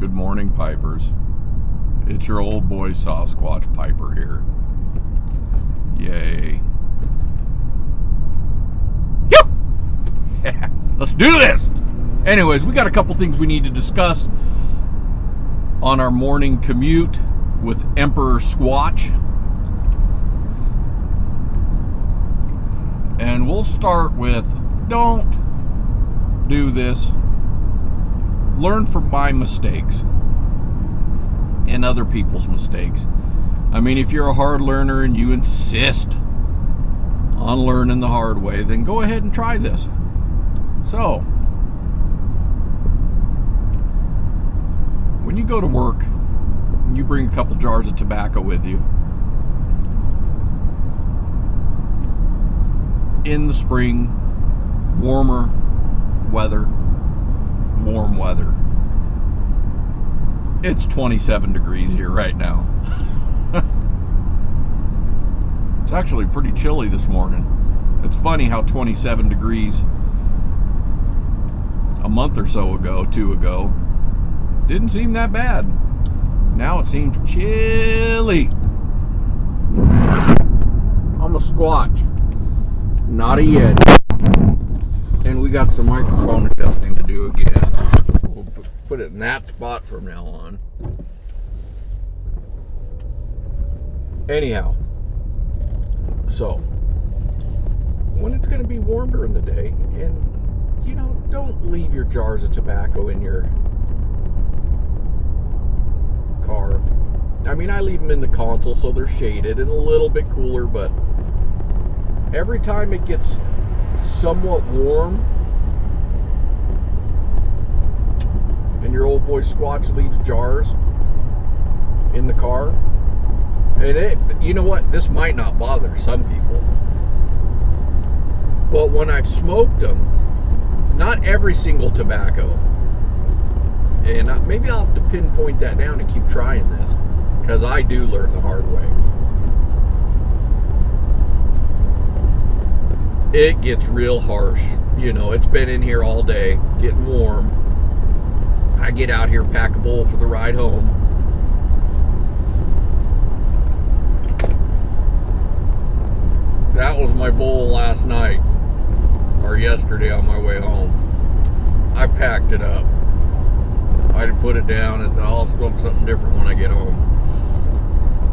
Good morning, Pipers. It's your old boy Sasquatch Piper here. Yay. Let's do this! Anyways, we got a couple things we need to discuss on our morning commute with Emperor Squatch. And we'll start with, don't do this. Learn from my mistakes and other people's mistakes. I mean, if you're a hard learner and you insist on learning the hard way, then go ahead and try this. So, when you go to work, you bring a couple jars of tobacco with you. In the spring, warm weather. It's 27 degrees here right now. It's actually pretty chilly this morning. It's funny how 27 degrees a month or so ago, two ago, didn't seem that bad. Now it seems chilly. I'm a Squatch, not a Yeti. And we got some microphone adjusting to do again. We'll put it in that spot from now on. Anyhow, so when it's going to be warm during the day, and don't leave your jars of tobacco in your car. I mean, I leave them in the console so they're shaded and a little bit cooler, but every time it gets somewhat warm and your old boy Squatch leaves jars in the car, and you know what, this might not bother some people, but when I've smoked them, not every single tobacco, and maybe I'll have to pinpoint that down and keep trying this, because I do learn the hard way. It gets real harsh. It's been in here all day, getting warm. I get out here, pack a bowl for the ride home. That was my bowl last night, or yesterday on my way home. I packed it up. I had to put it down and I'll smoke something different when I get home.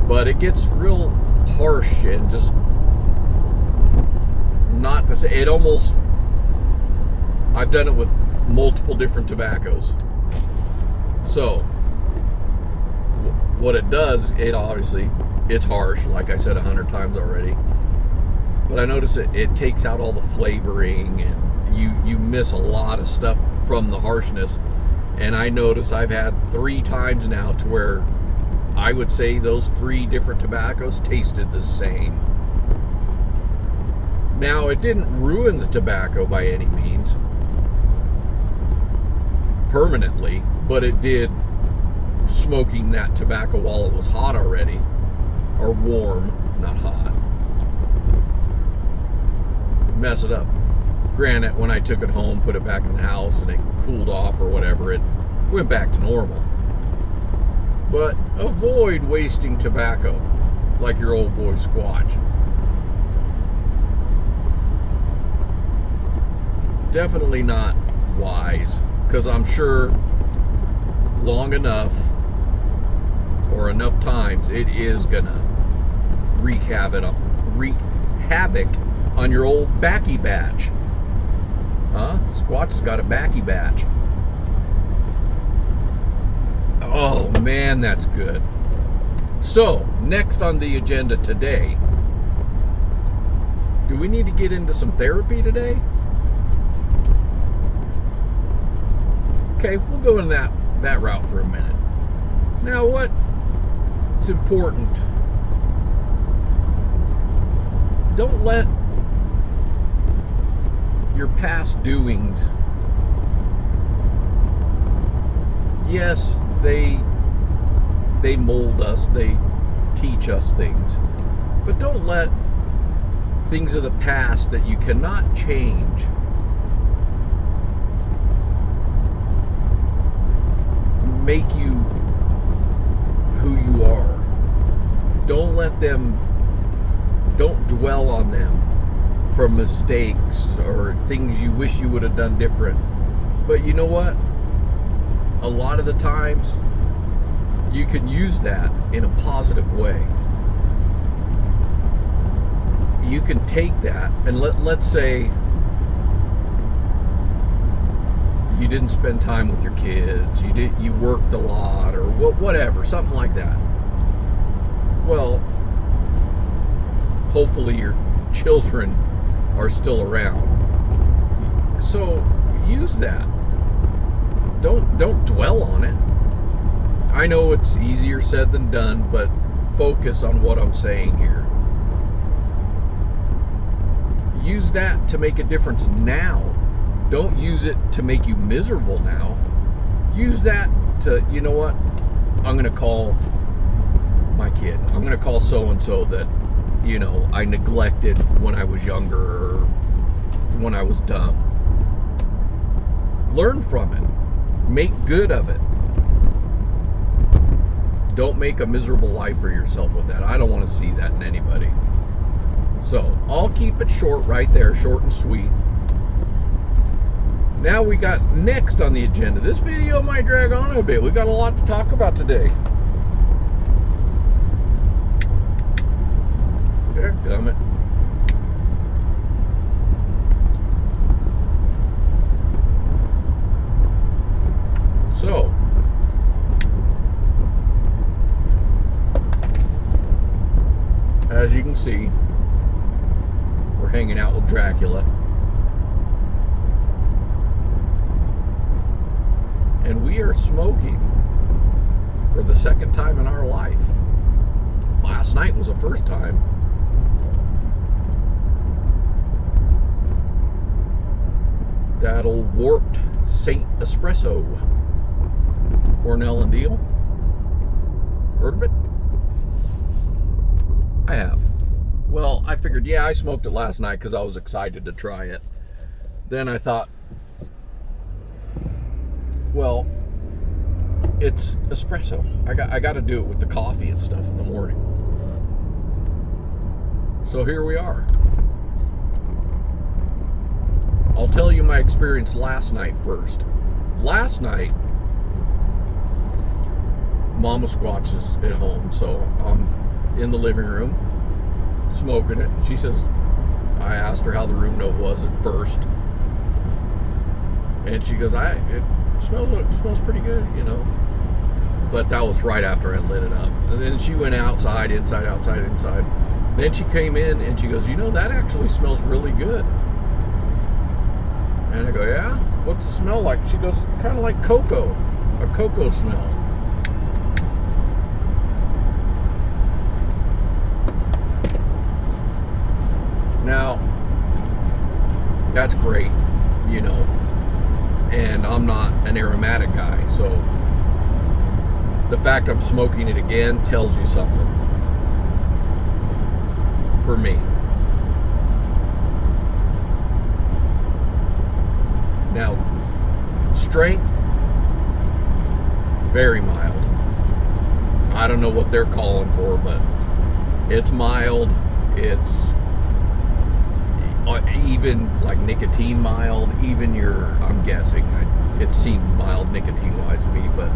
But it gets real harsh and just not the same. It almost, I've done it with multiple different tobaccos. So, what it does, it's harsh, like I said 100 times already. But I notice it takes out all the flavoring, and you miss a lot of stuff from the harshness. And I notice I've had 3 times now to where I would say those 3 different tobaccos tasted the same. Now, it didn't ruin the tobacco by any means permanently, but it did, smoking that tobacco while it was hot already, or warm, not hot, mess it up. Granted, when I took it home, put it back in the house, and it cooled off or whatever, it went back to normal. But avoid wasting tobacco like your old boy Squatch. Definitely not wise, because I'm sure long enough or enough times it is gonna wreak havoc on your old backy batch. Huh? Squatch has got a backy batch. Oh man, that's good. So, next on the agenda today, do we need to get into some therapy today? Okay, we'll go in that route for a minute. Now, what's important? Don't let your past doings, yes, they mold us, they teach us things, but don't let things of the past that you cannot change make you who you are. Don't dwell on them for mistakes or things you wish you would have done different. But you know what? A lot of the times, you can use that in a positive way. You can take that and let's say you didn't spend time with your kids, you worked a lot, or whatever, something like that. Well, hopefully your children are still around. So use that. Don't dwell on it. I know it's easier said than done, but focus on what I'm saying here. Use that to make a difference now. Don't use it to make you miserable now. Use that to, you know what? I'm going to call my kid. I'm going to call so-and-so that, you know, I neglected when I was younger or when I was dumb. Learn from it. Make good of it. Don't make a miserable life for yourself with that. I don't want to see that in anybody. So I'll keep it short right there, short and sweet. Now we got next on the agenda. This video might drag on a bit. We got a lot to talk about today. Dadgummit. So, as you can see, we're hanging out with Dracula. And we are smoking for the second time in our life. Last night was the first time. That old warped St. Espresso. Cornell and Deal. Heard of it? I have. Well, I figured, yeah, I smoked it last night because I was excited to try it. Then I thought, well, it's espresso. I got to do it with the coffee and stuff in the morning. So here we are. I'll tell you my experience last night first. Last night, Mama Squatch is at home, so I'm in the living room smoking it. She says, I asked her how the room note was at first, and she goes, it smells pretty good, you know. But that was right after I lit it up. And then she went outside, inside, outside, inside. Then she came in and she goes, you know, that actually smells really good. And I go, yeah? What's it smell like? She goes, kind of like cocoa, a cocoa smell. Now, that's great, you know, and I'm not an aromatic guy, so the fact I'm smoking it again tells you something for me. Now, strength, very mild. I don't know what they're calling for, but it's mild. It's even like nicotine mild, even I'm guessing, it seemed mild nicotine wise to me, but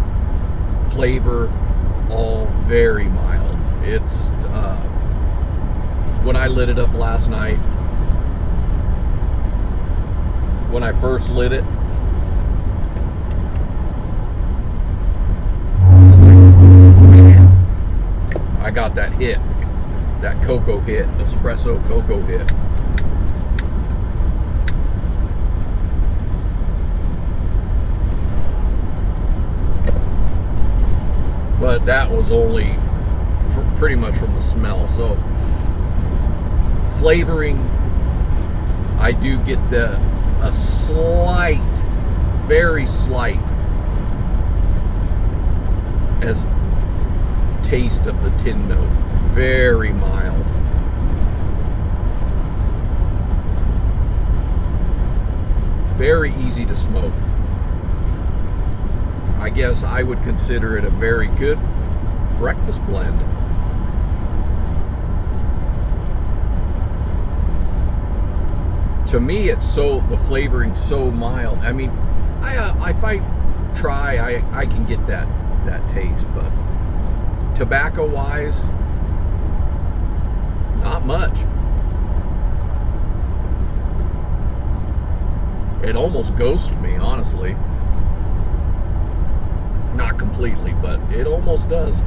flavor, all very mild. It's, when I lit it up last night, when I first lit it, I was like, man, I got that hit, that cocoa hit, espresso cocoa hit. But that was only pretty much from the smell. So flavoring, I do get a slight, very slight as taste of the tin note. Very mild. Very easy to smoke. I guess I would consider it a very good breakfast blend. To me, it's the flavoring's so mild. I mean, if I try, I can get that taste, but tobacco wise, not much. It almost ghosts me, honestly. Not completely, but it almost does.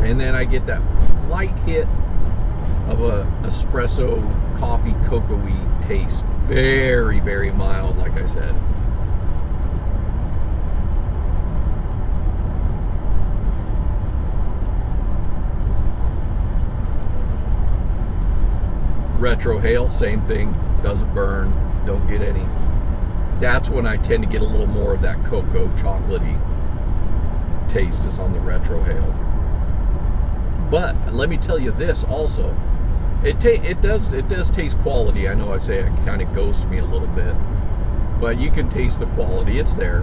And then I get that light hit of a espresso coffee cocoa-y taste. Very, very mild, like I said. Retrohale, same thing. Doesn't burn. Don't get any. That's when I tend to get a little more of that cocoa chocolatey taste is on the retrohale. But let me tell you this also. It does taste quality. I know I say it kind of ghosts me a little bit, but you can taste the quality. It's there.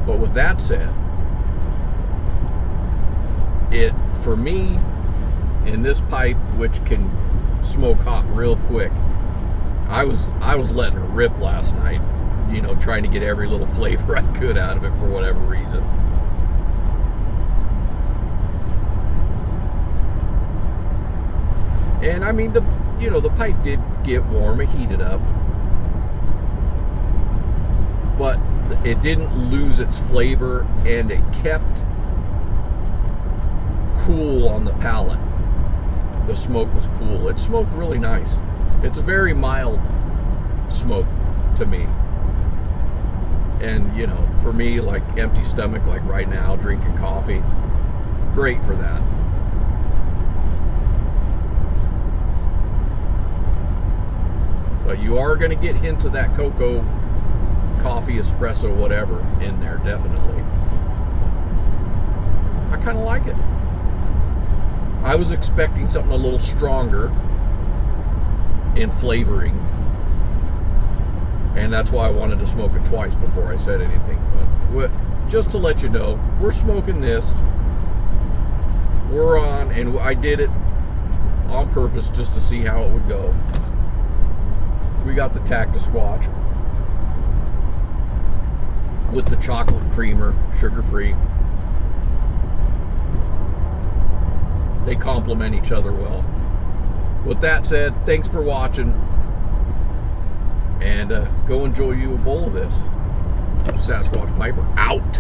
But with that said, for me, in this pipe, which can smoke hot real quick, I was letting her rip last night, trying to get every little flavor I could out of it for whatever reason. And I mean, the pipe did get warm, it heated up, but it didn't lose its flavor, and it kept cool on the palate. The smoke was cool. It smoked really nice. It's a very mild smoke to me. And, for me, like empty stomach, like right now, drinking coffee, great for that. But you are going to get hints of that cocoa, coffee, espresso, whatever in there, definitely. I kind of like it. I was expecting something a little stronger in flavoring, and that's why I wanted to smoke it twice before I said anything. But just to let you know, we're smoking this. We're on, and I did it on purpose just to see how it would go. We got the Tacta Squatch with the chocolate creamer, sugar-free. They complement each other well. With that said, thanks for watching, and go enjoy you a bowl of this. Sasquatch Piper out.